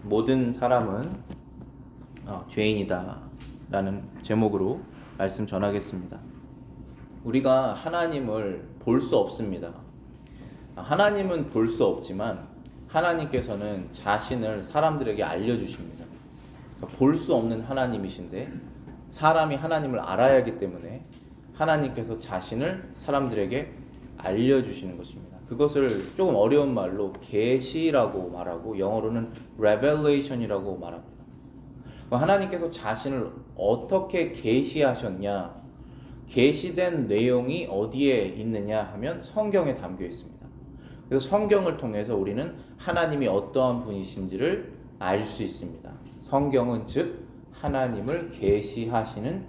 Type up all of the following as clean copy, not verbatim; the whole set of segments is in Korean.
모든 사람은 죄인이다 라는 제목으로 말씀 전하겠습니다. 우리가 하나님을 볼 수 없습니다. 하나님은 볼 수 없지만 하나님께서는 자신을 사람들에게 알려주십니다. 그러니까 볼 수 없는 하나님이신데 사람이 하나님을 알아야 하기 때문에 하나님께서 자신을 사람들에게 알려주시는 것입니다. 그것을 조금 어려운 말로 계시라고 말하고 영어로는 revelation이라고 말합니다. 하나님께서 자신을 어떻게 계시하셨냐, 계시된 내용이 어디에 있느냐 하면 성경에 담겨 있습니다. 그래서 성경을 통해서 우리는 하나님이 어떠한 분이신지를 알 수 있습니다. 성경은 즉 하나님을 계시하시는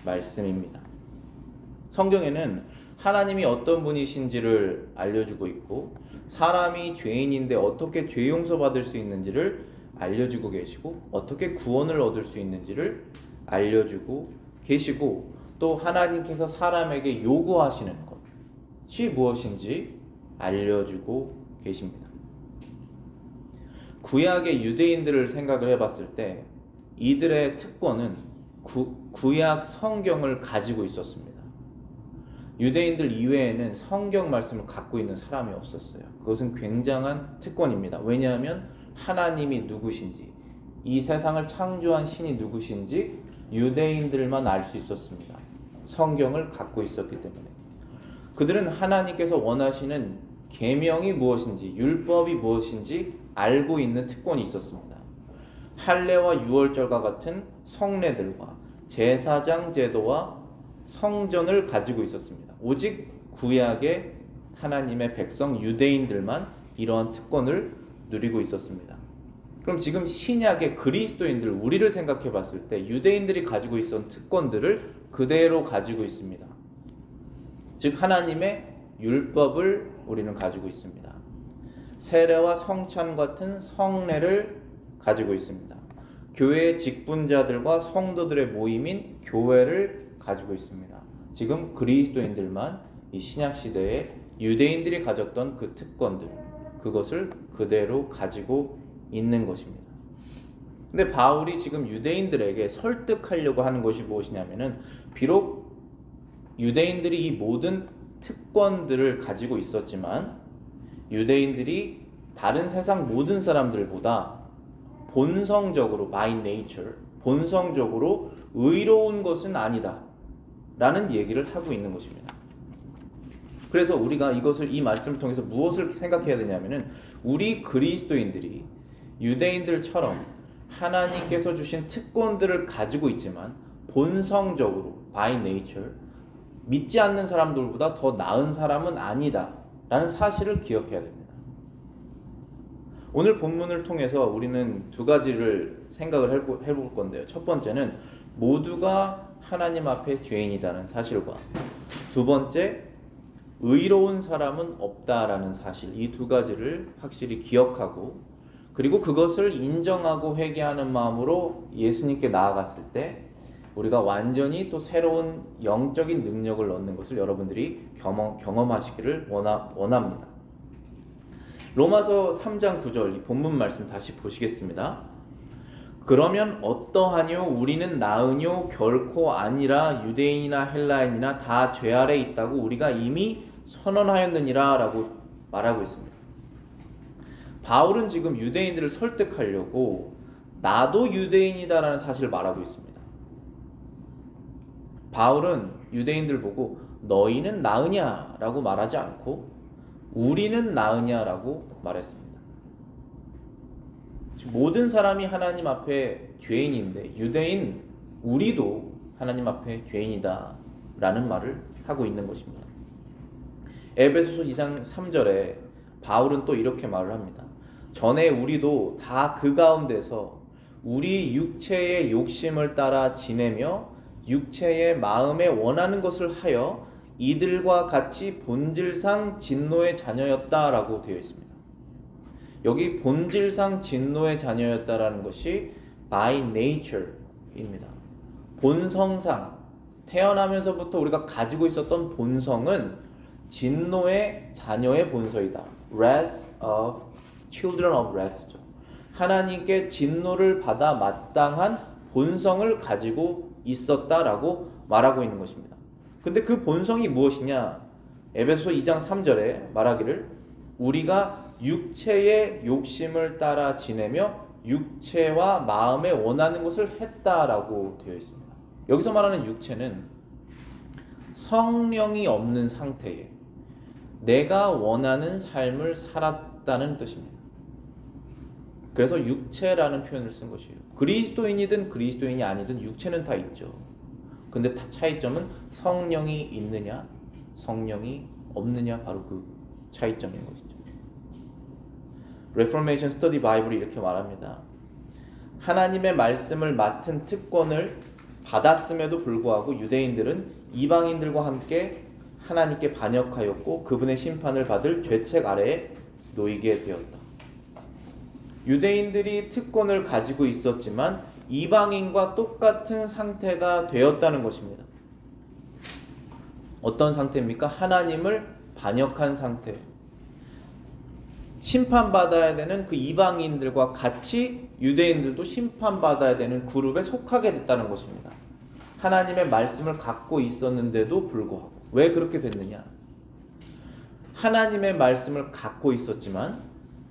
말씀입니다. 성경에는 하나님이 어떤 분이신지를 알려주고 있고 사람이 죄인인데 어떻게 죄 용서받을 수 있는지를 알려주고 계시고 어떻게 구원을 얻을 수 있는지를 알려주고 계시고 또 하나님께서 사람에게 요구하시는 것이 무엇인지 알려주고 계십니다. 구약의 유대인들을 생각을 해봤을 때 이들의 특권은 구약 성경을 가지고 있었습니다. 유대인들 이외에는 성경 말씀을 갖고 있는 사람이 없었어요. 그것은 굉장한 특권입니다. 왜냐하면 하나님이 누구신지, 이 세상을 창조한 신이 누구신지 유대인들만 알 수 있었습니다. 성경을 갖고 있었기 때문에. 그들은 하나님께서 원하시는 계명이 무엇인지, 율법이 무엇인지 알고 있는 특권이 있었습니다. 할례와 유월절과 같은 성례들과 제사장 제도와 성전을 가지고 있었습니다. 오직 구약의 하나님의 백성 유대인들만 이러한 특권을 누리고 있었습니다. 그럼 지금 신약의 그리스도인들, 우리를 생각해 봤을 때 유대인들이 가지고 있었던 특권들을 그대로 가지고 있습니다. 즉 하나님의 율법을 우리는 가지고 있습니다. 세례와 성찬 같은 성례를 가지고 있습니다. 교회의 직분자들과 성도들의 모임인 교회를 가지고 있습니다. 지금 그리스도인들만 이 신약 시대에 유대인들이 가졌던 그 특권들, 그것을 그대로 가지고 있는 것입니다. 근데 바울이 지금 유대인들에게 설득하려고 하는 것이 무엇이냐면은 비록 유대인들이 이 모든 특권들을 가지고 있었지만 유대인들이 다른 세상 모든 사람들보다 본성적으로 by nature, 본성적으로 의로운 것은 아니다 라는 얘기를 하고 있는 것입니다. 그래서 우리가 이 말씀을 통해서 무엇을 생각해야 되냐면은 우리 그리스도인들이 유대인들처럼 하나님께서 주신 특권들을 가지고 있지만 본성적으로 by nature 믿지 않는 사람들보다 더 나은 사람은 아니다 라는 사실을 기억해야 됩니다. 오늘 본문을 통해서 우리는 두 가지를 생각을 해볼 건데요. 첫 번째는 모두가 하나님 앞에 죄인이라는 사실과 두 번째 의로운 사람은 없다라는 사실, 이 두 가지를 확실히 기억하고 그리고 그것을 인정하고 회개하는 마음으로 예수님께 나아갔을 때 우리가 완전히 또 새로운 영적인 능력을 얻는 것을 여러분들이 경험하시기를 원합니다. 로마서 3장 9절 이 본문 말씀 다시 보시겠습니다. 그러면 어떠하뇨? 우리는 나으뇨? 결코 아니라 유대인이나 헬라인이나 다 죄 아래 있다고 우리가 이미 선언하였느니라 라고 말하고 있습니다. 바울은 지금 유대인들을 설득하려고 나도 유대인이다라는 사실을 말하고 있습니다. 바울은 유대인들 보고 너희는 나으냐라고 말하지 않고 우리는 나으냐라고 말했습니다. 모든 사람이 하나님 앞에 죄인인데 유대인 우리도 하나님 앞에 죄인이다 라는 말을 하고 있는 것입니다. 에베소서 2장 3절에 바울은 또 이렇게 말을 합니다. 전에 우리도 다 그 가운데서 우리 육체의 욕심을 따라 지내며 육체의 마음에 원하는 것을 하여 이들과 같이 본질상 진노의 자녀였다라고 되어 있습니다. 여기 본질상 진노의 자녀였다라는 것이 by nature입니다. 본성상 태어나면서부터 우리가 가지고 있었던 본성은 진노의 자녀의 본성이다. Wrath of children of wrath죠. 하나님께 진노를 받아 마땅한 본성을 가지고 있었다라고 말하고 있는 것입니다. 근데 그 본성이 무엇이냐? 에베소서 2장 3절에 말하기를 우리가 육체의 욕심을 따라 지내며 육체와 마음에 원하는 것을 했다라고 되어 있습니다. 여기서 말하는 육체는 성령이 없는 상태에 내가 원하는 삶을 살았다는 뜻입니다. 그래서 육체라는 표현을 쓴 것이에요. 그리스도인이든 그리스도인이 아니든 육체는 다 있죠. 근데 차이점은 성령이 있느냐 성령이 없느냐, 바로 그 차이점인 것이죠. Reformation Study Bible이 이렇게 말합니다. 하나님의 말씀을 맡은 특권을 받았음에도 불구하고 유대인들은 이방인들과 함께 하나님께 반역하였고 그분의 심판을 받을 죄책 아래에 놓이게 되었다. 유대인들이 특권을 가지고 있었지만 이방인과 똑같은 상태가 되었다는 것입니다. 어떤 상태입니까? 하나님을 반역한 상태. 심판받아야 되는 그 이방인들과 같이 유대인들도 심판받아야 되는 그룹에 속하게 됐다는 것입니다. 하나님의 말씀을 갖고 있었는데도 불구하고. 왜 그렇게 됐느냐? 하나님의 말씀을 갖고 있었지만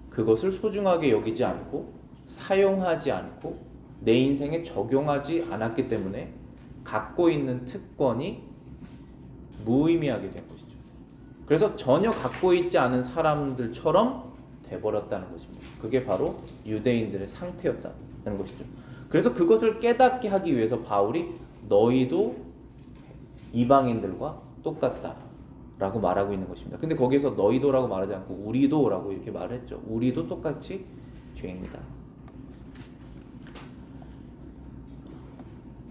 그것을 소중하게 여기지 않고 사용하지 않고 내 인생에 적용하지 않았기 때문에 갖고 있는 특권이 무의미하게 된 것이죠. 그래서 전혀 갖고 있지 않은 사람들처럼 돼버렸다는 것입니다. 그게 바로 유대인들의 상태였다는 것이죠. 그래서 그것을 깨닫게 하기 위해서 바울이 너희도 이방인들과 똑같다라고 말하고 있는 것입니다. 근데 거기에서 너희도라고 말하지 않고 우리도라고 이렇게 말했죠. 우리도 똑같이 죄입니다.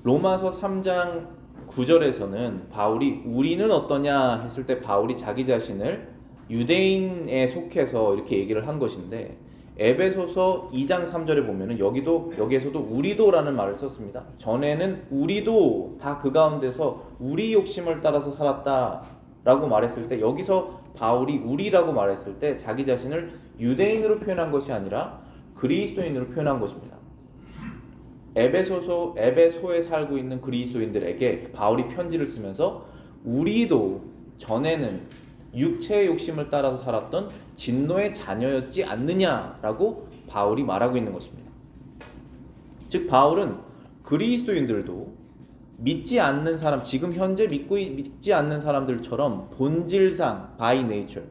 로마서 3장 9절에서는 바울이 우리는 어떠냐 했을 때 바울이 자기 자신을 유대인에 속해서 이렇게 얘기를 한 것인데 에베소서 2장 3절에 보면은 여기에서도 우리도라는 말을 썼습니다. 전에는 우리도 다 그 가운데서 우리 욕심을 따라서 살았다라고 말했을 때 여기서 바울이 우리라고 말했을 때 자기 자신을 유대인으로 표현한 것이 아니라 그리스도인으로 표현한 것입니다. 에베소에 살고 있는 그리스도인들에게 바울이 편지를 쓰면서 우리도 전에는 육체의 욕심을 따라서 살았던 진노의 자녀였지 않느냐라고 바울이 말하고 있는 것입니다. 즉 바울은 그리스도인들도 믿지 않는 사람, 지금 현재 믿지 않는 사람들처럼 본질상 by nature,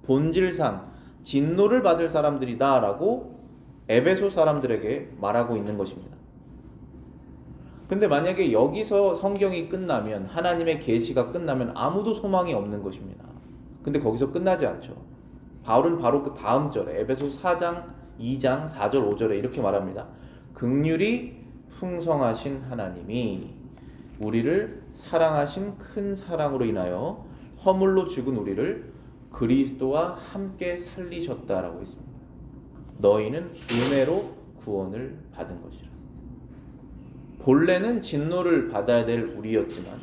본질상 진노를 받을 사람들이다라고 에베소 사람들에게 말하고 있는 것입니다. 근데 만약에 여기서 성경이 끝나면 하나님의 계시가 끝나면 아무도 소망이 없는 것입니다. 근데 거기서 끝나지 않죠. 바울은 바로 그 다음 절에 에베소 4장 2장 4절 5절에 이렇게 말합니다. 긍휼이 풍성하신 하나님이 우리를 사랑하신 큰 사랑으로 인하여 허물로 죽은 우리를 그리스도와 함께 살리셨다라고 했습니다. 너희는 은혜로 구원을 받은 것이라. 본래는 진노를 받아야 될 우리였지만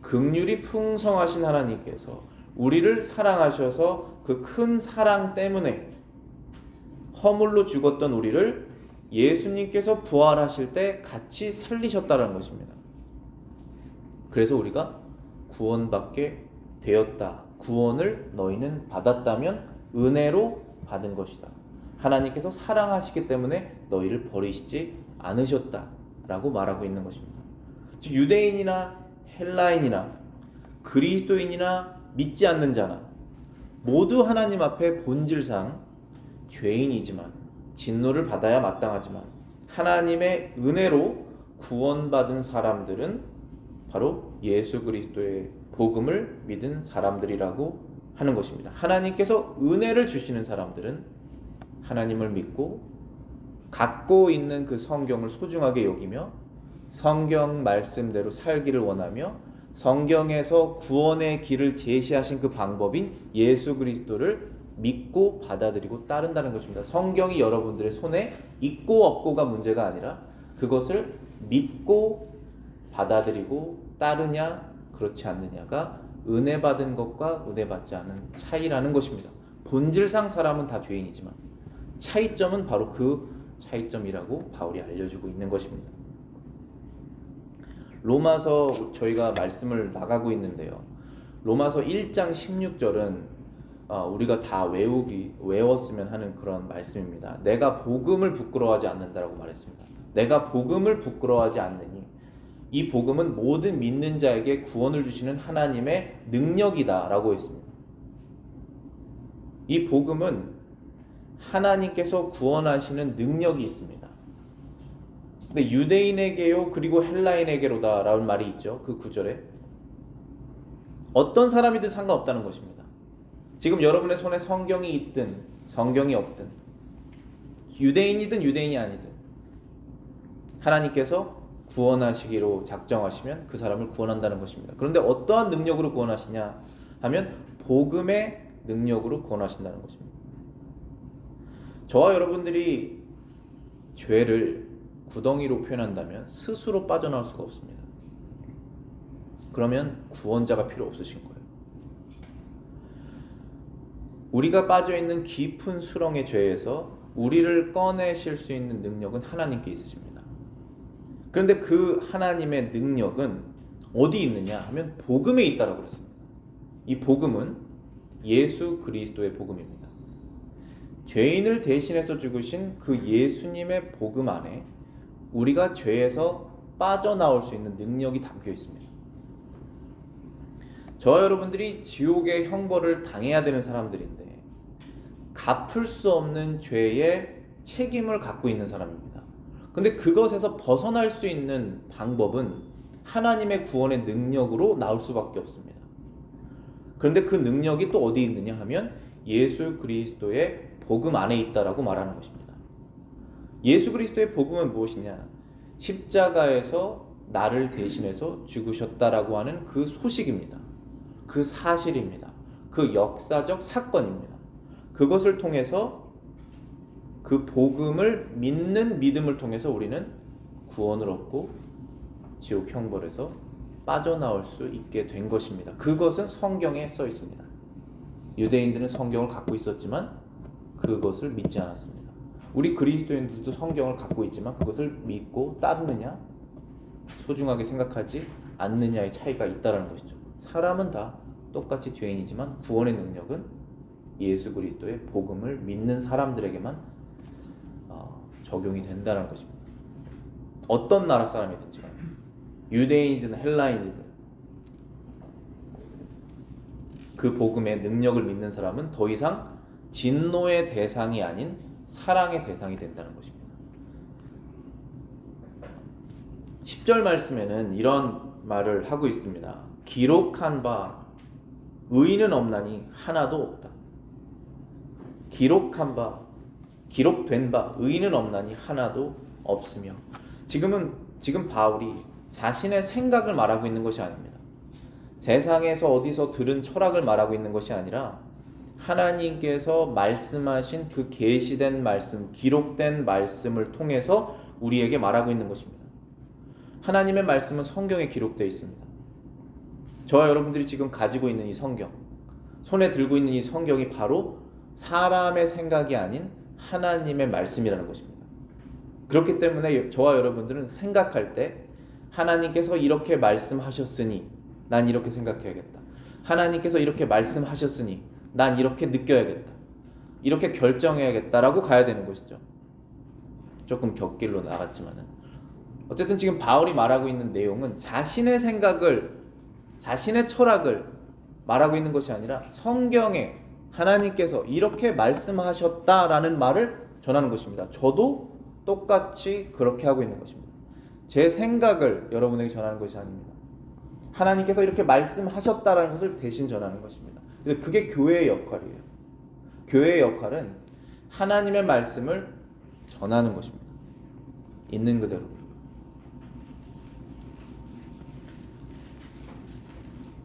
긍휼이 풍성하신 하나님께서 우리를 사랑하셔서 그 큰 사랑 때문에 허물로 죽었던 우리를 예수님께서 부활하실 때 같이 살리셨다는 것입니다. 그래서 우리가 구원받게 되었다. 구원을 너희는 받았다면 은혜로 받은 것이다. 하나님께서 사랑하시기 때문에 너희를 버리시지 않으셨다 라고 말하고 있는 것입니다. 즉 유대인이나 헬라인이나 그리스도인이나 믿지 않는 자나 모두 하나님 앞에 본질상 죄인이지만 진노를 받아야 마땅하지만 하나님의 은혜로 구원받은 사람들은 바로 예수 그리스도의 복음을 믿은 사람들이라고 하는 것입니다. 하나님께서 은혜를 주시는 사람들은 하나님을 믿고 갖고 있는 그 성경을 소중하게 여기며 성경 말씀대로 살기를 원하며 성경에서 구원의 길을 제시하신 그 방법인 예수 그리스도를 믿고 받아들이고 따른다는 것입니다. 성경이 여러분들의 손에 있고 없고가 문제가 아니라 그것을 믿고 받아들이고 따르냐 그렇지 않느냐가 은혜 받은 것과 은혜 받지 않은 차이라는 것입니다. 본질상 사람은 다 죄인이지만 차이점은 바로 그 차이점이라고 바울이 알려주고 있는 것입니다. 로마서 저희가 말씀을 나가고 있는데요. 로마서 1장 16절은 우리가 다 외웠으면 하는 그런 말씀입니다. 내가 복음을 부끄러워하지 않는다라고 말했습니다. 내가 복음을 부끄러워하지 않느니 이 복음은 모든 믿는 자에게 구원을 주시는 하나님의 능력이다라고 했습니다. 이 복음은 하나님께서 구원하시는 능력이 있습니다. 근데 유대인에게요 그리고 헬라인에게로다 라는 말이 있죠. 그 구절에 어떤 사람이든 상관없다는 것입니다. 지금 여러분의 손에 성경이 있든 성경이 없든 유대인이든 유대인이 아니든 하나님께서 구원하시기로 작정하시면 그 사람을 구원한다는 것입니다. 그런데 어떠한 능력으로 구원하시냐 하면 복음의 능력으로 구원하신다는 것입니다. 저와 여러분들이 죄를 구덩이로 표현한다면 스스로 빠져나올 수가 없습니다. 그러면 구원자가 필요 없으신 거예요. 우리가 빠져있는 깊은 수렁의 죄에서 우리를 꺼내실 수 있는 능력은 하나님께 있으십니다. 그런데 그 하나님의 능력은 어디 있느냐 하면 복음에 있다라고 그랬습니다. 이 복음은 예수 그리스도의 복음입니다. 죄인을 대신해서 죽으신 그 예수님의 복음 안에 우리가 죄에서 빠져나올 수 있는 능력이 담겨 있습니다. 저와 여러분들이 지옥의 형벌을 당해야 되는 사람들인데 갚을 수 없는 죄의 책임을 갖고 있는 사람입니다. 근데 그것에서 벗어날 수 있는 방법은 하나님의 구원의 능력으로 나올 수밖에 없습니다. 그런데 그 능력이 또 어디 있느냐 하면 예수 그리스도의 복음 안에 있다라고 말하는 것입니다. 예수 그리스도의 복음은 무엇이냐? 십자가에서 나를 대신해서 죽으셨다라고 하는 그 소식입니다. 그 사실입니다. 그 역사적 사건입니다. 그것을 통해서 그 복음을 믿는 믿음을 통해서 우리는 구원을 얻고 지옥 형벌에서 빠져나올 수 있게 된 것입니다. 그것은 성경에 써 있습니다. 유대인들은 성경을 갖고 있었지만 그것을 믿지 않았습니다. 우리 그리스도인들도 성경을 갖고 있지만 그것을 믿고 따르느냐 소중하게 생각하지 않느냐의 차이가 있다는 것이죠. 사람은 다 똑같이 죄인이지만 구원의 능력은 예수 그리스도의 복음을 믿는 사람들에게만 적용이 된다는 것입니다. 어떤 나라 사람이든지 유대인이든 헬라인이든 그 복음의 능력을 믿는 사람은 더 이상 진노의 대상이 아닌 사랑의 대상이 된다는 것입니다. 10절 말씀에는 이런 말을 하고 있습니다. 기록한 바 의인은 없나니 하나도 없다. 기록된 바 의인은 없나니 하나도 없으며 지금 바울이 자신의 생각을 말하고 있는 것이 아닙니다. 세상에서 어디서 들은 철학을 말하고 있는 것이 아니라 하나님께서 말씀하신 그 계시된 말씀, 기록된 말씀을 통해서 우리에게 말하고 있는 것입니다. 하나님의 말씀은 성경에 기록되어 있습니다. 저와 여러분들이 지금 가지고 있는 이 성경, 손에 들고 있는 이 성경이 바로 사람의 생각이 아닌 하나님의 말씀이라는 것입니다. 그렇기 때문에 저와 여러분들은 생각할 때 하나님께서 이렇게 말씀하셨으니 난 이렇게 생각해야겠다. 하나님께서 이렇게 말씀하셨으니 난 이렇게 느껴야겠다. 이렇게 결정해야겠다라고 가야 되는 것이죠. 조금 격길로 나갔지만은 어쨌든 지금 바울이 말하고 있는 내용은 자신의 생각을, 자신의 철학을 말하고 있는 것이 아니라 성경에 하나님께서 이렇게 말씀하셨다라는 말을 전하는 것입니다. 저도 똑같이 그렇게 하고 있는 것입니다. 제 생각을 여러분에게 전하는 것이 아닙니다. 하나님께서 이렇게 말씀하셨다라는 것을 대신 전하는 것입니다. 그래서 그게 교회의 역할이에요. 교회의 역할은 하나님의 말씀을 전하는 것입니다. 있는 그대로.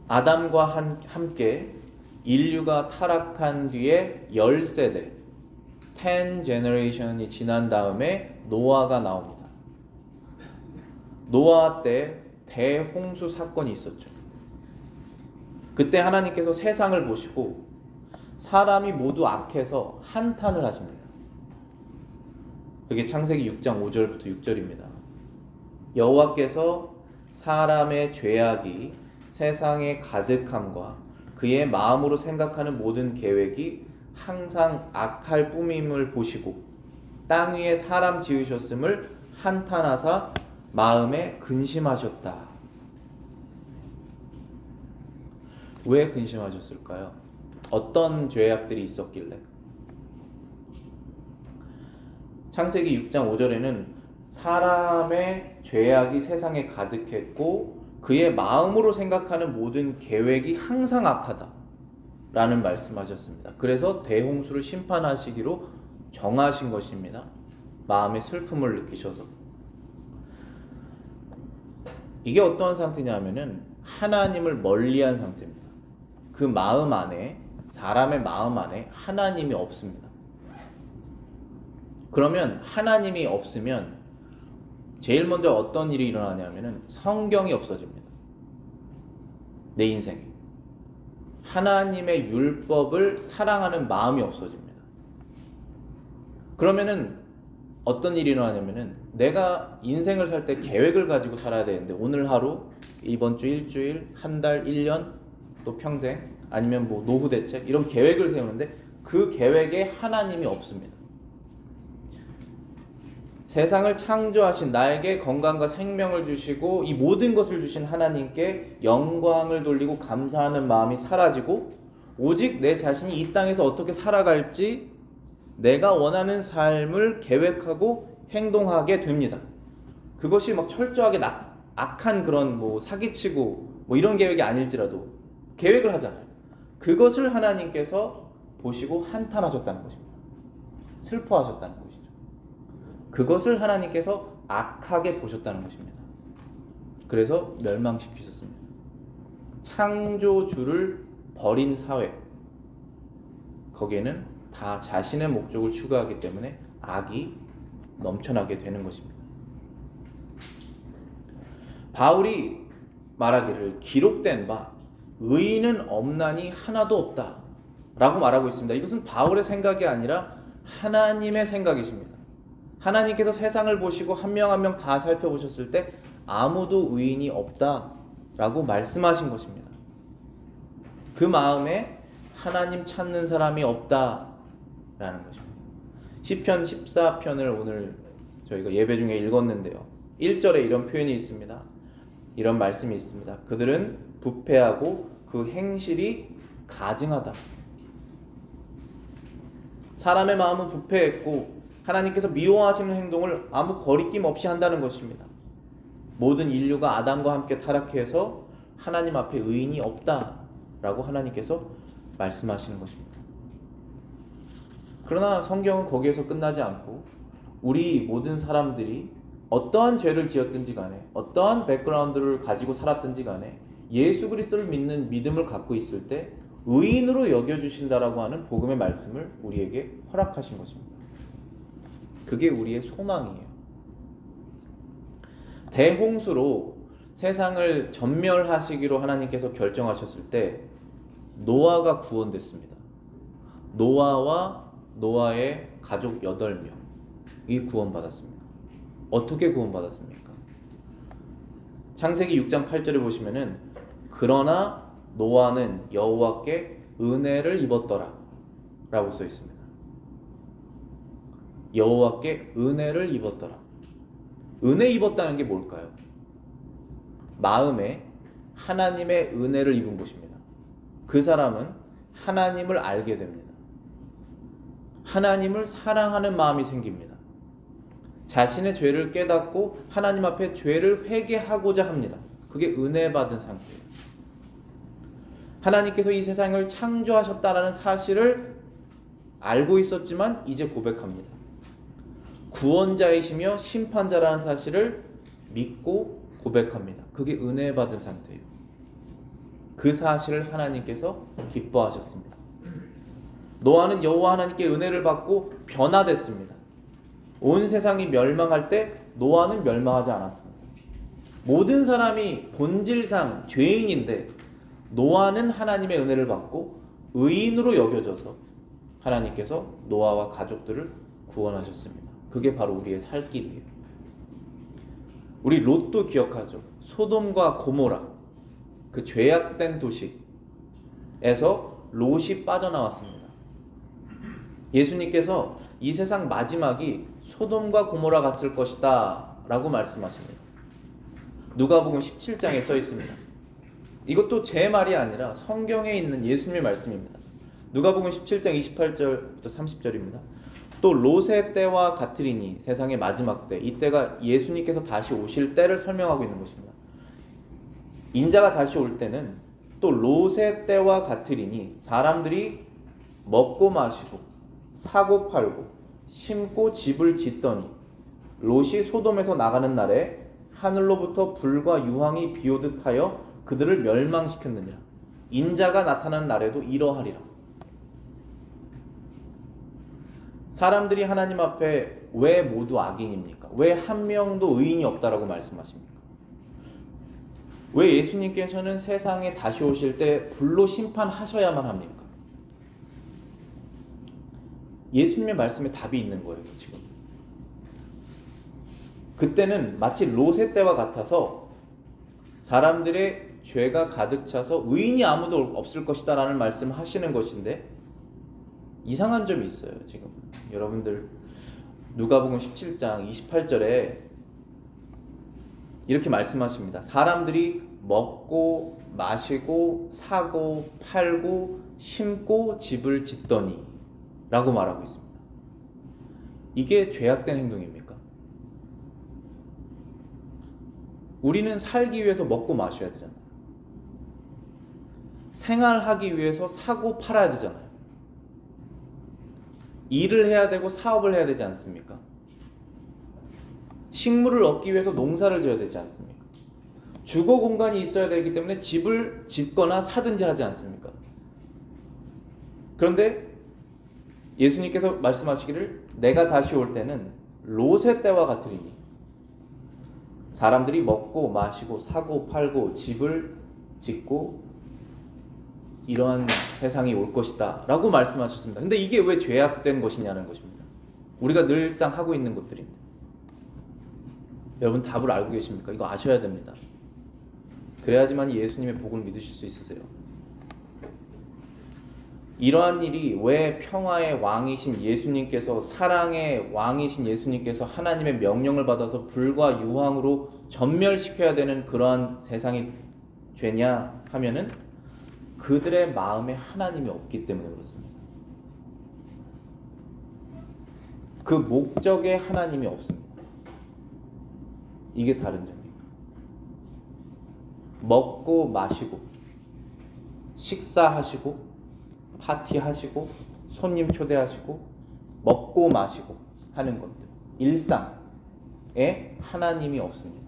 아담과 함께 인류가 타락한 뒤에 10세대 10 generation이 지난 다음에 노아가 나옵니다. 노아 때 대홍수 사건이 있었죠. 그때 하나님께서 세상을 보시고 사람이 모두 악해서 한탄을 하십니다. 그게 창세기 6장 5절부터 6절입니다. 여호와께서 사람의 죄악이 세상에 가득함과 그의 마음으로 생각하는 모든 계획이 항상 악할 뿐임을 보시고 땅 위에 사람 지으셨음을 한탄하사 마음에 근심하셨다. 왜 근심하셨을까요? 어떤 죄악들이 있었길래? 창세기 6장 5절에는 사람의 죄악이 세상에 가득했고 그의 마음으로 생각하는 모든 계획이 항상 악하다 라는 말씀하셨습니다. 그래서 대홍수를 심판하시기로 정하신 것입니다. 마음의 슬픔을 느끼셔서. 이게 어떠한 상태냐면은 하나님을 멀리한 상태입니다. 그 마음 안에, 사람의 마음 안에 하나님이 없습니다. 그러면 하나님이 없으면 제일 먼저 어떤 일이 일어나냐면은 성경이 없어집니다. 내 인생에. 하나님의 율법을 사랑하는 마음이 없어집니다. 그러면은 어떤 일이 일어나냐면은 내가 인생을 살 때 계획을 가지고 살아야 되는데 오늘 하루, 이번 주 일주일, 한 달, 1년, 또 평생, 아니면 뭐 노후 대책 이런 계획을 세우는데 그 계획에 하나님이 없습니다. 세상을 창조하신 나에게 건강과 생명을 주시고 이 모든 것을 주신 하나님께 영광을 돌리고 감사하는 마음이 사라지고 오직 내 자신이 이 땅에서 어떻게 살아갈지 내가 원하는 삶을 계획하고 행동하게 됩니다. 그것이 막 철저하게 악한 그런 뭐 사기치고 뭐 이런 계획이 아닐지라도 계획을 하잖아요. 그것을 하나님께서 보시고 한탄하셨다는 것입니다. 슬퍼하셨다는 것이죠. 그것을 하나님께서 악하게 보셨다는 것입니다. 그래서 멸망시키셨습니다. 창조주를 버린 사회, 거기에는 다 자신의 목적을 추구하기 때문에 악이 넘쳐나게 되는 것입니다. 바울이 말하기를 기록된 바 의인은 없나니 하나도 없다 라고 말하고 있습니다. 이것은 바울의 생각이 아니라 하나님의 생각이십니다. 하나님께서 세상을 보시고 한 명 한 명 다 살펴보셨을 때 아무도 의인이 없다라고 말씀하신 것입니다. 그 마음에 하나님 찾는 사람이 없다라는 것입니다. 시편 14편을 오늘 저희가 예배 중에 읽었는데요. 1절에 이런 표현이 있습니다. 이런 말씀이 있습니다. 그들은 부패하고 그 행실이 가증하다. 사람의 마음은 부패했고 하나님께서 미워하시는 행동을 아무 거리낌 없이 한다는 것입니다. 모든 인류가 아담과 함께 타락해서 하나님 앞에 의인이 없다라고 하나님께서 말씀하시는 것입니다. 그러나 성경은 거기에서 끝나지 않고 우리 모든 사람들이 어떠한 죄를 지었든지 간에 어떠한 백그라운드를 가지고 살았든지 간에 예수 그리스도를 믿는 믿음을 갖고 있을 때 의인으로 여겨주신다라고 하는 복음의 말씀을 우리에게 허락하신 것입니다. 그게 우리의 소망이에요. 대홍수로 세상을 전멸하시기로 하나님께서 결정하셨을 때 노아가 구원됐습니다. 노아와 노아의 가족 8명이 구원받았습니다. 어떻게 구원받았습니까? 창세기 6장 8절에 보시면은 그러나 노아는 여호와께 은혜를 입었더라 라고 써 있습니다. 여호와께 은혜를 입었더라. 은혜 입었다는 게 뭘까요? 마음에 하나님의 은혜를 입은 것입니다. 그 사람은 하나님을 알게 됩니다. 하나님을 사랑하는 마음이 생깁니다. 자신의 죄를 깨닫고 하나님 앞에 죄를 회개하고자 합니다. 그게 은혜 받은 상태예요. 하나님께서 이 세상을 창조하셨다라는 사실을 알고 있었지만 이제 고백합니다. 구원자이시며 심판자라는 사실을 믿고 고백합니다. 그게 은혜 받은 상태예요. 그 사실을 하나님께서 기뻐하셨습니다. 노아는 여호와 하나님께 은혜를 받고 변화됐습니다. 온 세상이 멸망할 때 노아는 멸망하지 않았습니다. 모든 사람이 본질상 죄인인데 노아는 하나님의 은혜를 받고 의인으로 여겨져서 하나님께서 노아와 가족들을 구원하셨습니다. 그게 바로 우리의 살 길이에요. 우리 롯도 기억하죠? 소돔과 고모라, 그 죄악된 도시에서 롯이 빠져나왔습니다. 예수님께서 이 세상 마지막이 소돔과 고모라 같을 것이다 라고 말씀하십니다. 누가복음 17장에 써 있습니다. 이것도 제 말이 아니라 성경에 있는 예수님의 말씀입니다. 누가복음 17장 28절부터 30절입니다. 또 롯의 때와 같으리니, 세상의 마지막 때, 이때가 예수님께서 다시 오실 때를 설명하고 있는 것입니다. 인자가 다시 올 때는 또 롯의 때와 같으리니, 사람들이 먹고 마시고 사고 팔고 심고 집을 짓더니, 롯이 소돔에서 나가는 날에 하늘로부터 불과 유황이 비오듯 하여 그들을 멸망시켰느니라. 인자가 나타나는 날에도 이러하리라. 사람들이 하나님 앞에 왜 모두 악인입니까? 왜 한 명도 의인이 없다라고 말씀하십니까? 왜 예수님께서는 세상에 다시 오실 때 불로 심판하셔야만 합니까? 예수님의 말씀에 답이 있는 거예요, 지금. 그때는 마치 롯의 때와 같아서 사람들의 죄가 가득 차서 의인이 아무도 없을 것이다 라는 말씀을 하시는 것인데, 이상한 점이 있어요. 지금 여러분들 누가복음 17장 28절에 이렇게 말씀하십니다. 사람들이 먹고 마시고 사고 팔고 심고 집을 짓더니 라고 말하고 있습니다. 이게 죄악된 행동입니까? 우리는 살기 위해서 먹고 마셔야 되잖아요. 생활하기 위해서 사고 팔아야 되잖아요. 일을 해야 되고 사업을 해야 되지 않습니까? 식물을 얻기 위해서 농사를 지어야 되지 않습니까? 주거 공간이 있어야 되기 때문에 집을 짓거나 사든지 하지 않습니까? 그런데 예수님께서 말씀하시기를, 내가 다시 올 때는 롯의 때와 같으리니, 사람들이 먹고 마시고 사고 팔고 집을 짓고 이러한 세상이 올 것이다 라고 말씀하셨습니다. 근데 이게 왜 죄악된 것이냐는 것입니다. 우리가 늘상 하고 있는 것들입니다. 여러분 답을 알고 계십니까? 이거 아셔야 됩니다. 그래야지만 예수님의 복을 믿으실 수 있으세요. 이러한 일이 왜 평화의 왕이신 예수님께서, 사랑의 왕이신 예수님께서 하나님의 명령을 받아서 불과 유황으로 전멸시켜야 되는 그러한 세상의 죄냐 하면은, 그들의 마음에 하나님이 없기 때문에 그렇습니다. 그 목적에 하나님이 없습니다. 이게 다른 점이에요. 먹고 마시고 식사하시고 파티하시고 손님 초대하시고 먹고 마시고 하는 것들, 일상에 하나님이 없습니다.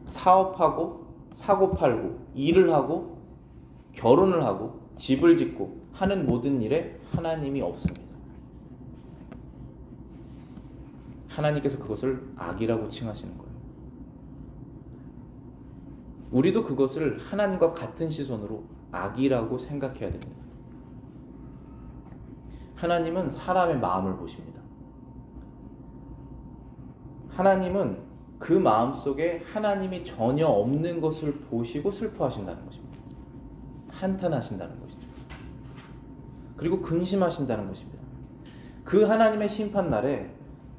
사업하고 사고 팔고 일을 하고 결혼을 하고 집을 짓고 하는 모든 일에 하나님이 없습니다. 하나님께서 그것을 악이라고 칭하시는 거예요. 우리도 그것을 하나님과 같은 시선으로 악이라고 생각해야 됩니다. 하나님은 사람의 마음을 보십니다. 하나님은 그 마음속에 하나님이 전혀 없는 것을 보시고 슬퍼하신다는 것입니다. 한탄하신다는 것이죠. 그리고 근심하신다는 것입니다. 그 하나님의 심판날에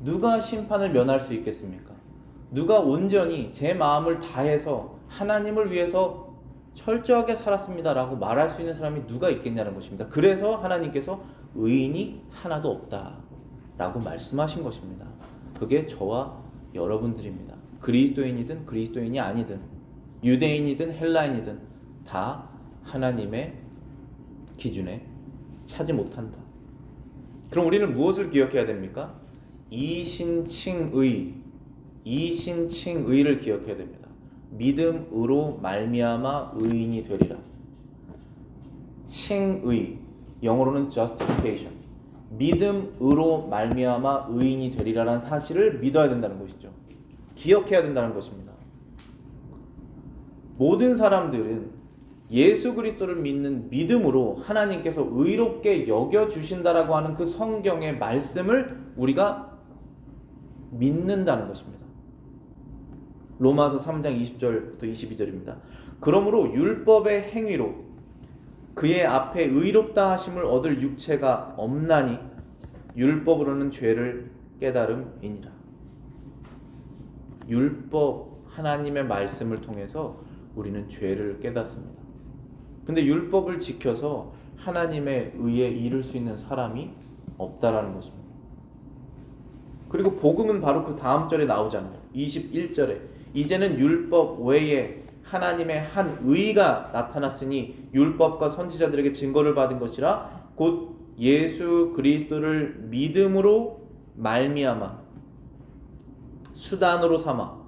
누가 심판을 면할 수 있겠습니까? 누가 온전히 제 마음을 다해서 하나님을 위해서 철저하게 살았습니다 라고 말할 수 있는 사람이 누가 있겠냐는 것입니다. 그래서 하나님께서 의인이 하나도 없다 라고 말씀하신 것입니다. 그게 저와 여러분들입니다. 그리스도인이든 그리스도인이 아니든, 유대인이든 헬라인이든 다 하나님의 기준에 차지 못한다. 그럼 우리는 무엇을 기억해야 됩니까? 이신칭의를 기억해야 됩니다. 믿음으로 말미암아 의인이 되리라. 칭의, 영어로는 justification, 믿음으로 말미암아 의인이 되리라라는 사실을 믿어야 된다는 것이죠. 기억해야 된다는 것입니다. 모든 사람들은 예수 그리스도를 믿는 믿음으로 하나님께서 의롭게 여겨주신다라고 하는 그 성경의 말씀을 우리가 믿는다는 것입니다. 로마서 3장 20절부터 22절입니다. 그러므로 율법의 행위로 그의 앞에 의롭다 하심을 얻을 육체가 없나니 율법으로는 죄를 깨달음이니라. 율법, 하나님의 말씀을 통해서 우리는 죄를 깨닫습니다. 근데 율법을 지켜서 하나님의 의에 이를 수 있는 사람이 없다라는 것입니다. 그리고 복음은 바로 그 다음 절에 나오잖아요. 21절에 이제는 율법 외에 하나님의 한 의가 나타났으니 율법과 선지자들에게 증거를 받은 것이라 곧 예수 그리스도를 믿음으로 말미암아 수단으로 삼아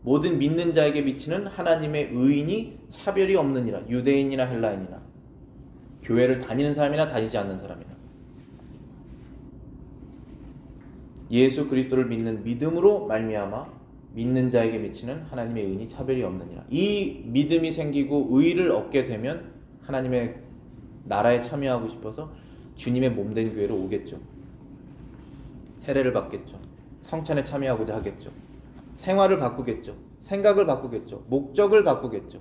모든 믿는 자에게 미치는 하나님의 의인이 차별이 없느니라. 유대인이나 헬라인이나 교회를 다니는 사람이나 다니지 않는 사람이나 예수 그리스도를 믿는 믿음으로 말미암아 믿는 자에게 미치는 하나님의 의인이 차별이 없느니라. 이 믿음이 생기고 의를 얻게 되면 하나님의 나라에 참여하고 싶어서 주님의 몸된 교회로 오겠죠. 세례를 받겠죠. 성찬에 참여하고자 하겠죠. 생활을 바꾸겠죠. 생각을 바꾸겠죠. 목적을 바꾸겠죠.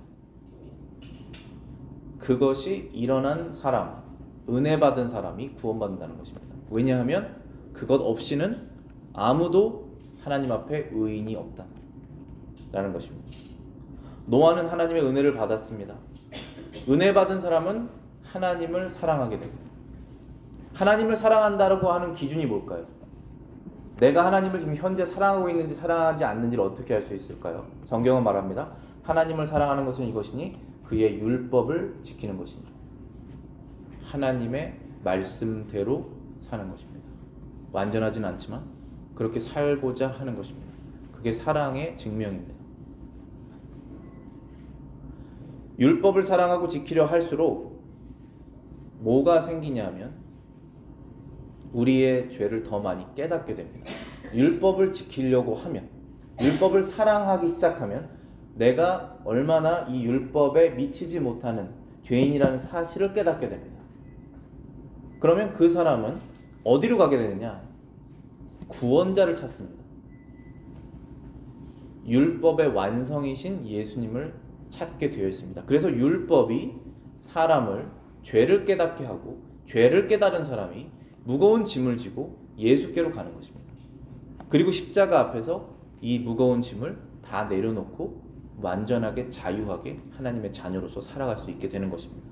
그것이 일어난 사람, 은혜 받은 사람이 구원받는다는 것입니다. 왜냐하면 그것 없이는 아무도 하나님 앞에 의인이 없다라는 것입니다. 노아는 하나님의 은혜를 받았습니다. 은혜 받은 사람은 하나님을 사랑하게 됩니다. 하나님을 사랑한다고 하는 기준이 뭘까요? 내가 하나님을 지금 현재 사랑하고 있는지 사랑하지 않는지를 어떻게 알 수 있을까요? 성경은 말합니다. 하나님을 사랑하는 것은 이것이니 그의 율법을 지키는 것이니 하나님의 말씀대로 사는 것입니다. 완전하진 않지만 그렇게 살고자 하는 것입니다. 그게 사랑의 증명입니다. 율법을 사랑하고 지키려 할수록 뭐가 생기냐면 우리의 죄를 더 많이 깨닫게 됩니다. 율법을 지키려고 하면, 율법을 사랑하기 시작하면 내가 얼마나 이 율법에 미치지 못하는 죄인이라는 사실을 깨닫게 됩니다. 그러면 그 사람은 어디로 가게 되느냐? 구원자를 찾습니다. 율법의 완성이신 예수님을 찾게 되어 있습니다. 그래서 율법이 사람을 죄를 깨닫게 하고 죄를 깨달은 사람이 무거운 짐을 지고 예수께로 가는 것입니다. 그리고 십자가 앞에서 이 무거운 짐을 다 내려놓고 완전하게 자유하게 하나님의 자녀로서 살아갈 수 있게 되는 것입니다.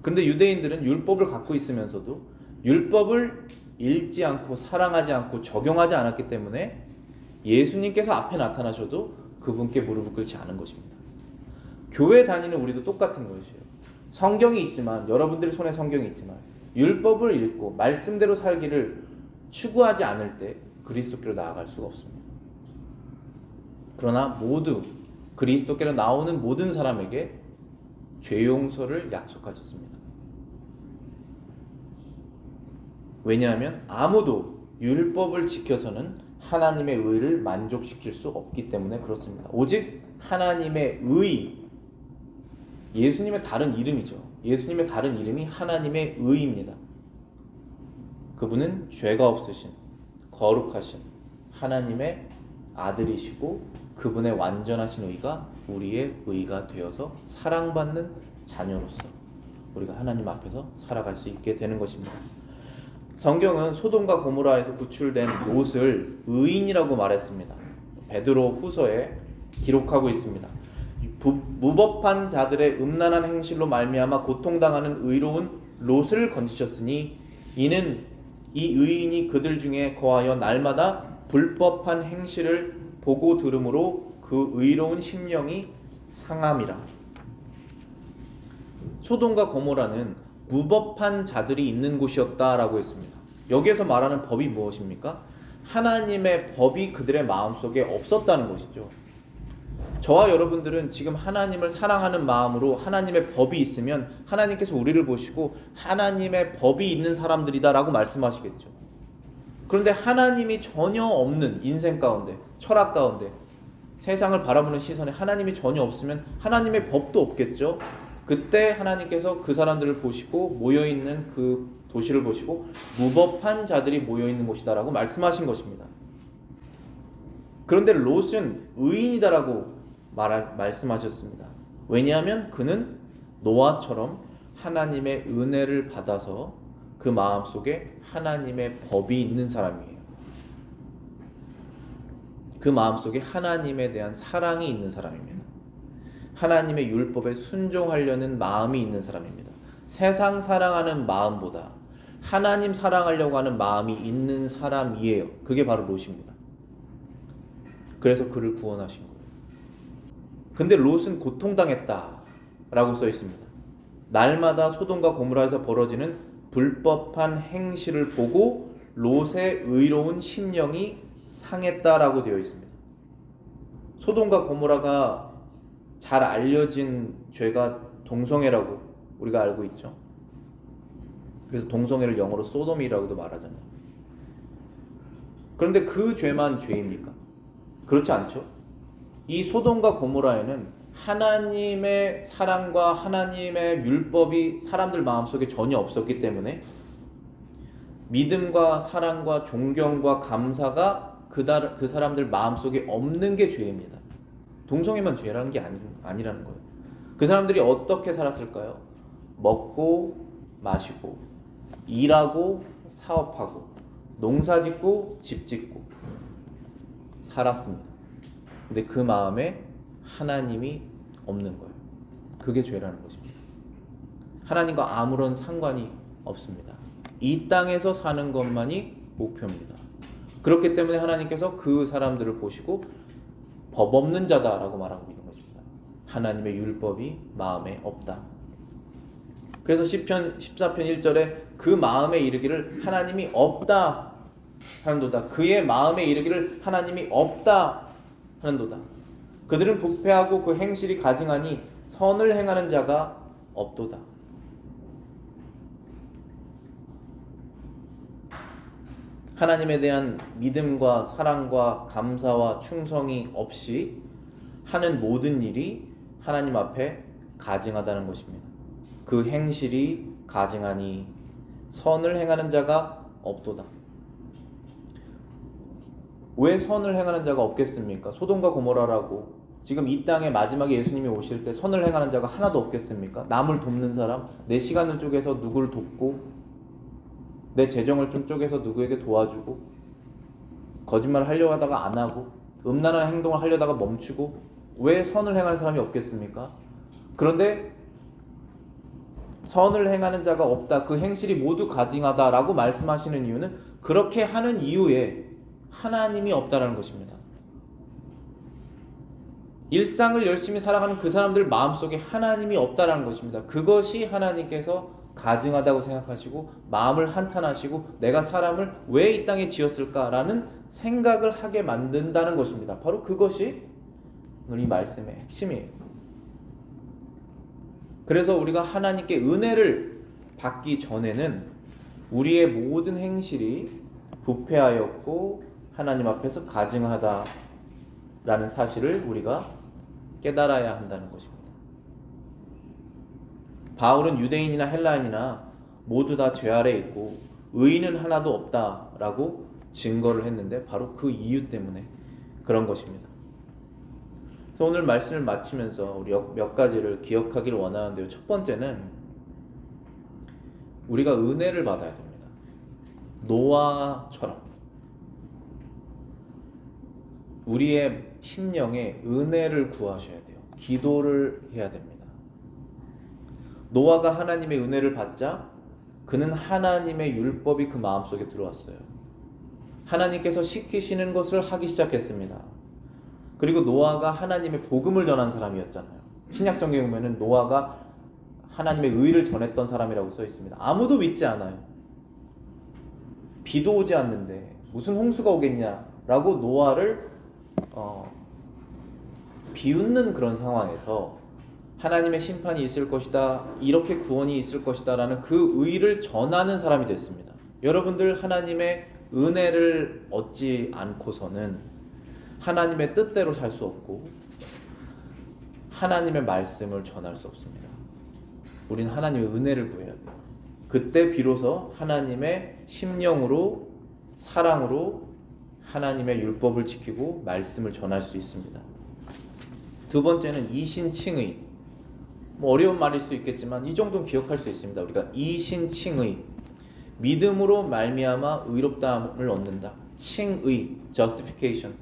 그런데 유대인들은 율법을 갖고 있으면서도 율법을 읽지 않고 사랑하지 않고 적용하지 않았기 때문에 예수님께서 앞에 나타나셔도 그분께 무릎을 꿇지 않은 것입니다. 교회 다니는 우리도 똑같은 것이에요. 성경이 있지만, 여러분들의 손에 성경이 있지만 율법을 읽고 말씀대로 살기를 추구하지 않을 때 그리스도께로 나아갈 수가 없습니다. 그러나 모두 그리스도께로 나오는 모든 사람에게 죄 용서를 약속하셨습니다. 왜냐하면 아무도 율법을 지켜서는 하나님의 의를 만족시킬 수 없기 때문에 그렇습니다. 오직 하나님의 의, 예수님의 다른 이름이죠. 예수님의 다른 이름이 하나님의 의입니다. 그분은 죄가 없으신, 거룩하신 하나님의 아들이시고 그분의 완전하신 의가 우리의 의가 되어서 사랑받는 자녀로서 우리가 하나님 앞에서 살아갈 수 있게 되는 것입니다. 성경은 소돔과 고모라에서 구출된 롯을 의인이라고 말했습니다. 베드로 후서에 기록하고 있습니다. 무법한 자들의 음란한 행실로 말미암아 고통당하는 의로운 롯을 건지셨으니 이는 이 의인이 그들 중에 거하여 날마다 불법한 행실을 보고 들음으로 그 의로운 심령이 상함이라. 소돔과 고모라는 무법한 자들이 있는 곳이었다라고 했습니다. 여기에서 말하는 법이 무엇입니까? 하나님의 법이 그들의 마음속에 없었다는 것이죠. 저와 여러분들은 지금 하나님을 사랑하는 마음으로 하나님의 법이 있으면 하나님께서 우리를 보시고 하나님의 법이 있는 사람들이다라고 말씀하시겠죠. 그런데 하나님이 전혀 없는 인생 가운데, 철학 가운데, 세상을 바라보는 시선에 하나님이 전혀 없으면 하나님의 법도 없겠죠. 그때 하나님께서 그 사람들을 보시고 모여있는 그 도시를 보시고 무법한 자들이 모여있는 곳이다라고 말씀하신 것입니다. 그런데 롯은 의인이다라고 말씀하셨습니다. 왜냐하면 그는 노아처럼 하나님의 은혜를 받아서 그 마음속에 하나님의 법이 있는 사람이에요. 그 마음속에 하나님에 대한 사랑이 있는 사람입니다. 하나님의 율법에 순종하려는 마음이 있는 사람입니다. 세상 사랑하는 마음보다 하나님 사랑하려고 하는 마음이 있는 사람이에요. 그게 바로 롯입니다. 그래서 그를 구원하신 거예요. 근데 롯은 고통당했다라고 써 있습니다. 날마다 소돔과 고모라에서 벌어지는 불법한 행실을 보고 롯의 의로운 심령이 상했다라고 되어 있습니다. 소돔과 고모라가 잘 알려진 죄가 동성애라고 우리가 알고 있죠. 그래서 동성애를 영어로 소돔이라고도 말하잖아요. 그런데 그 죄만 죄입니까? 그렇지 않죠. 이 소돔과 고모라에는 하나님의 사랑과 하나님의 율법이 사람들 마음속에 전혀 없었기 때문에 믿음과 사랑과 존경과 감사가 그 사람들 마음속에 없는 게 죄입니다. 동성애만 죄라는 게 아니라는 거예요. 그 사람들이 어떻게 살았을까요? 먹고 마시고 일하고 사업하고 농사짓고 집짓고 살았습니다. 근데 그 마음에 하나님이 없는 거예요. 그게 죄라는 것입니다. 하나님과 아무런 상관이 없습니다. 이 땅에서 사는 것만이 목표입니다. 그렇기 때문에 하나님께서 그 사람들을 보시고 법 없는 자다라고 말하고 있는 것입니다. 하나님의 율법이 마음에 없다. 그래서 시편 14편 1절에 그 마음에 이르기를 하나님이 없다 하는도다. 그의 마음에 이르기를 하나님이 없다 하는도다. 그들은 부패하고 그 행실이 가증하니 선을 행하는 자가 없도다. 하나님에 대한 믿음과 사랑과 감사와 충성이 없이 하는 모든 일이 하나님 앞에 가증하다는 것입니다. 그 행실이 가증하니 선을 행하는 자가 없도다. 왜 선을 행하는 자가 없겠습니까? 소돔과 고모라라고 지금 이 땅에 마지막에 예수님이 오실 때 선을 행하는 자가 하나도 없겠습니까? 남을 돕는 사람, 내 시간을 쪼개서 누구를 돕고 내 재정을 좀 쪼개서 누구에게 도와주고 거짓말을 하려고 하다가 안 하고 음란한 행동을 하려다가 멈추고 왜 선을 행하는 사람이 없겠습니까? 그런데 선을 행하는 자가 없다. 그 행실이 모두 가증하다라고 말씀하시는 이유는 그렇게 하는 이유에 하나님이 없다라는 것입니다. 일상을 열심히 살아가는 그 사람들 마음속에 하나님이 없다라는 것입니다. 그것이 하나님께서 가증하다고 생각하시고 마음을 한탄하시고 내가 사람을 왜 이 땅에 지었을까라는 생각을 하게 만든다는 것입니다. 바로 그것이 오늘 이 말씀의 핵심이에요. 그래서 우리가 하나님께 은혜를 받기 전에는 우리의 모든 행실이 부패하였고 하나님 앞에서 가증하다라는 사실을 우리가 깨달아야 한다는 것입니다. 바울은 유대인이나 헬라인이나 모두 다 죄 아래 있고 의인은 하나도 없다라고 증거를 했는데 바로 그 이유 때문에 그런 것입니다. 그래서 오늘 말씀을 마치면서 우리 몇 가지를 기억하기를 원하는데요. 첫 번째는 우리가 은혜를 받아야 됩니다. 노아처럼 우리의 심령에 은혜를 구하셔야 돼요. 기도를 해야 됩니다. 노아가 하나님의 은혜를 받자 그는 하나님의 율법이 그 마음속에 들어왔어요. 하나님께서 시키시는 것을 하기 시작했습니다. 그리고 노아가 하나님의 복음을 전한 사람이었잖아요. 신약 성경에 보면은 노아가 하나님의 의를 전했던 사람이라고 써 있습니다. 아무도 믿지 않아요. 비도 오지 않는데 무슨 홍수가 오겠냐라고 노아를 비웃는 그런 상황에서 하나님의 심판이 있을 것이다, 이렇게 구원이 있을 것이다 라는 그 의를 전하는 사람이 됐습니다. 여러분들 하나님의 은혜를 얻지 않고서는 하나님의 뜻대로 살 수 없고 하나님의 말씀을 전할 수 없습니다. 우린 하나님의 은혜를 구해야 돼요. 그때 비로소 하나님의 심령으로 사랑으로 하나님의 율법을 지키고 말씀을 전할 수 있습니다. 두 번째는 이신칭의. 어려운 말일 수 있겠지만 이 정도는 기억할 수 있습니다. 우리가 이신칭의, 믿음으로 말미암아 의롭다함을 얻는다. 칭의, justification.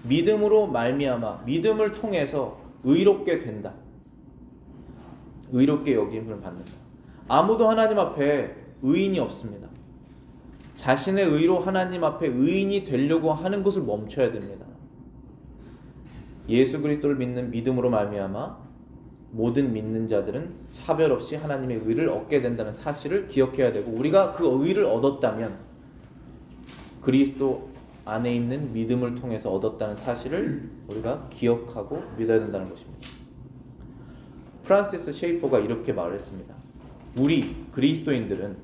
믿음으로 말미암아, 믿음을 통해서 의롭게 된다. 의롭게 여김을 받는다. 아무도 하나님 앞에 의인이 없습니다. 자신의 의로 하나님 앞에 의인이 되려고 하는 것을 멈춰야 됩니다. 예수 그리스도를 믿는 믿음으로 말미암아 모든 믿는 자들은 차별 없이 하나님의 의를 얻게 된다는 사실을 기억해야 되고, 우리가 그 의를 얻었다면 그리스도 안에 있는 믿음을 통해서 얻었다는 사실을 우리가 기억하고 믿어야 된다는 것입니다. 프란시스 셰이퍼가 이렇게 말했습니다. 우리 그리스도인들은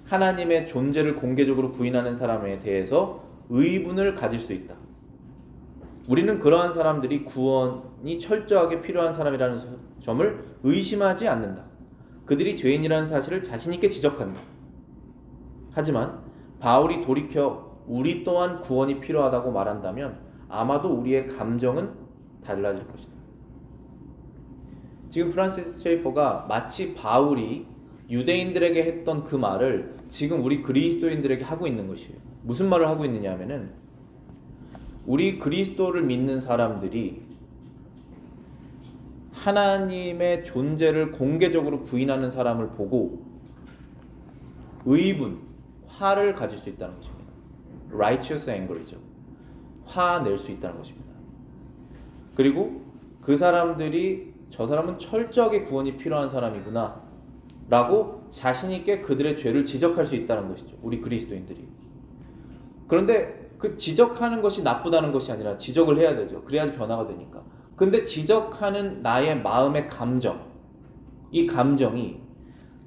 하나님의 존재를 공개적으로 부인하는 사람에 대해서 의분을 가질 수 있다. 우리는 그러한 사람들이 구원이 철저하게 필요한 사람이라는 점을 의심하지 않는다. 그들이 죄인이라는 사실을 자신 있게 지적한다. 하지만 바울이 돌이켜 우리 또한 구원이 필요하다고 말한다면 아마도 우리의 감정은 달라질 것이다. 지금 프란시스 셰이퍼가 마치 바울이 유대인들에게 했던 그 말을 지금 우리 그리스도인들에게 하고 있는 것이에요. 무슨 말을 하고 있느냐 하면은, 우리 그리스도를 믿는 사람들이 하나님의 존재를 공개적으로 부인하는 사람을 보고 의분, 화를 가질 수 있다는 것입니다. righteous anger이죠. 화낼 수 있다는 것입니다. 그리고 그 사람들이 저 사람은 철저하게 구원이 필요한 사람이구나 라고 자신 있게 그들의 죄를 지적할 수 있다는 것이죠. 우리 그리스도인들이. 그런데 그 지적하는 것이 나쁘다는 것이 아니라 지적을 해야 되죠. 그래야지 변화가 되니까. 근데 지적하는 나의 마음의 감정, 이 감정이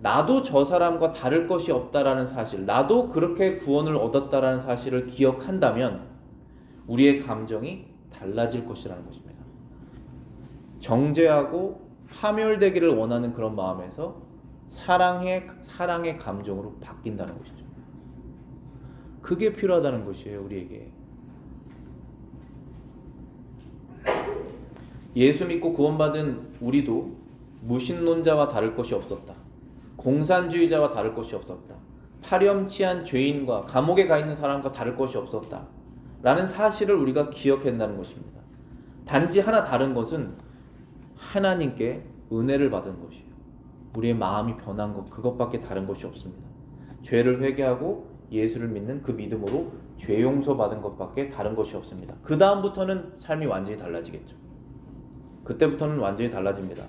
나도 저 사람과 다를 것이 없다라는 사실, 나도 그렇게 구원을 얻었다라는 사실을 기억한다면 우리의 감정이 달라질 것이라는 것입니다. 정죄하고 파멸되기를 원하는 그런 마음에서 사랑의 감정으로 바뀐다는 것이죠. 그게 필요하다는 것이에요, 우리에게. 예수 믿고 구원받은 우리도 무신론자와 다를 것이 없었다. 공산주의자와 다를 것이 없었다. 파렴치한 죄인과 감옥에 가 있는 사람과 다를 것이 없었다. 라는 사실을 우리가 기억해야 한다는 것입니다. 단지 하나 다른 것은 하나님께 은혜를 받은 것이에요. 우리의 마음이 변한 것, 그것밖에 다른 것이 없습니다. 죄를 회개하고 예수를 믿는 그 믿음으로 죄 용서 받은 것밖에 다른 것이 없습니다. 그 다음부터는 삶이 완전히 달라지겠죠. 그때부터는 완전히 달라집니다.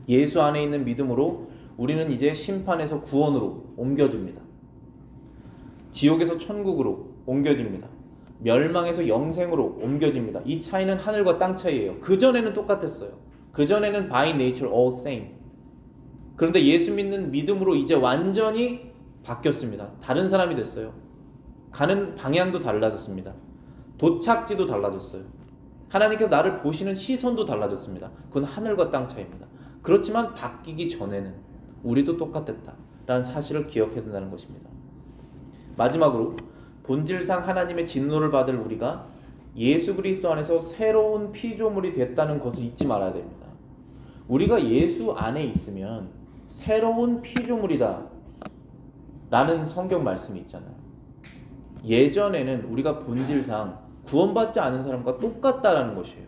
예수 안에 있는 믿음으로 우리는 이제 심판에서 구원으로 옮겨집니다. 지옥에서 천국으로 옮겨집니다. 멸망에서 영생으로 옮겨집니다. 이 차이는 하늘과 땅 차이예요. 그전에는 똑같았어요. 그전에는 by nature all same. 그런데 예수 믿는 믿음으로 이제 완전히 바뀌었습니다. 다른 사람이 됐어요. 가는 방향도 달라졌습니다. 도착지도 달라졌어요. 하나님께서 나를 보시는 시선도 달라졌습니다. 그건 하늘과 땅 차이입니다. 그렇지만 바뀌기 전에는 우리도 똑같았다라는 사실을 기억해야 된다는 것입니다. 마지막으로 본질상 하나님의 진노를 받을 우리가 예수 그리스도 안에서 새로운 피조물이 됐다는 것을 잊지 말아야 됩니다. 우리가 예수 안에 있으면 새로운 피조물이다 라는 성경 말씀이 있잖아요. 예전에는 우리가 본질상 구원받지 않은 사람과 똑같다라는 것이에요.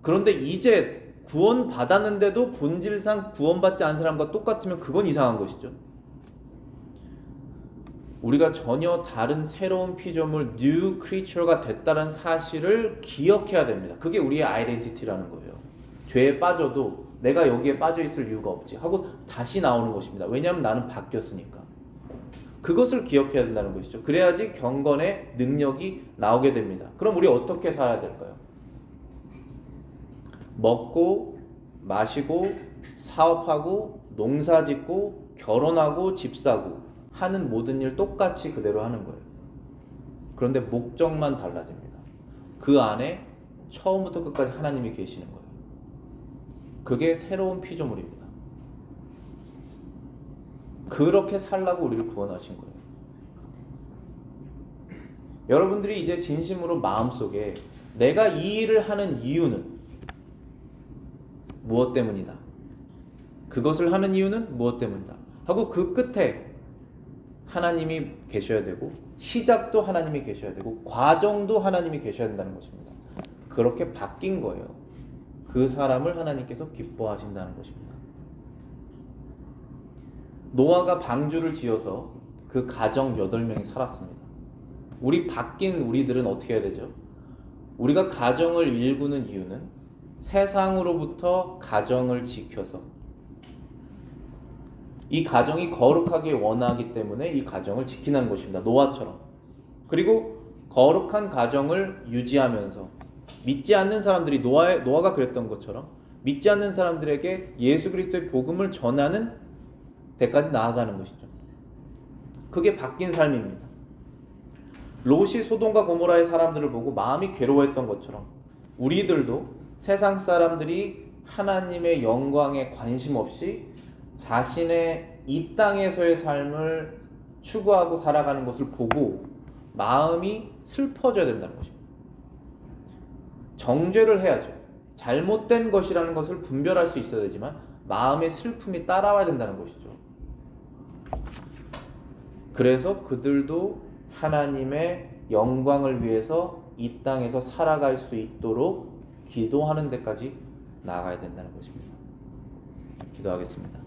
그런데 이제 구원받았는데도 본질상 구원받지 않은 사람과 똑같으면 그건 이상한 것이죠. 우리가 전혀 다른 새로운 피조물, new creature가 됐다는 사실을 기억해야 됩니다. 그게 우리의 아이덴티티라는 거예요. 죄에 빠져도 내가 여기에 빠져 있을 이유가 없지 하고 다시 나오는 것입니다. 왜냐하면 나는 바뀌었으니까. 그것을 기억해야 된다는 것이죠. 그래야지 경건의 능력이 나오게 됩니다. 그럼 우리 어떻게 살아야 될까요? 먹고 마시고 사업하고 농사짓고 결혼하고 집 사고 하는 모든 일 똑같이 그대로 하는 거예요. 그런데 목적만 달라집니다. 그 안에 처음부터 끝까지 하나님이 계시는 거예요. 그게 새로운 피조물입니다. 그렇게 살라고 우리를 구원하신 거예요. 여러분들이 이제 진심으로 마음속에 내가 이 일을 하는 이유는 무엇 때문이다. 그것을 하는 이유는 무엇 때문이다. 하고 그 끝에 하나님이 계셔야 되고 시작도 하나님이 계셔야 되고 과정도 하나님이 계셔야 된다는 것입니다. 그렇게 바뀐 거예요. 그 사람을 하나님께서 기뻐하신다는 것입니다. 노아가 방주를 지어서 그 가정 8명이 살았습니다. 우리 바뀐 우리들은 어떻게 해야 되죠? 우리가 가정을 일구는 이유는 세상으로부터 가정을 지켜서 이 가정이 거룩하게 원하기 때문에 이 가정을 지키는 것입니다. 노아처럼. 그리고 거룩한 가정을 유지하면서 믿지 않는 사람들이 노아가 그랬던 것처럼 믿지 않는 사람들에게 예수 그리스도의 복음을 전하는 데까지 나아가는 것이죠. 그게 바뀐 삶입니다. 롯이 소돔과 고모라의 사람들을 보고 마음이 괴로워했던 것처럼 우리들도 세상 사람들이 하나님의 영광에 관심 없이 자신의 이 땅에서의 삶을 추구하고 살아가는 것을 보고 마음이 슬퍼져야 된다는 것입니다. 정죄를 해야죠. 잘못된 것이라는 것을 분별할 수 있어야 되지만 마음의 슬픔이 따라와야 된다는 것이죠. 그래서 그들도 하나님의 영광을 위해서 이 땅에서 살아갈 수 있도록 기도하는 데까지 나아가야 된다는 것입니다. 기도하겠습니다.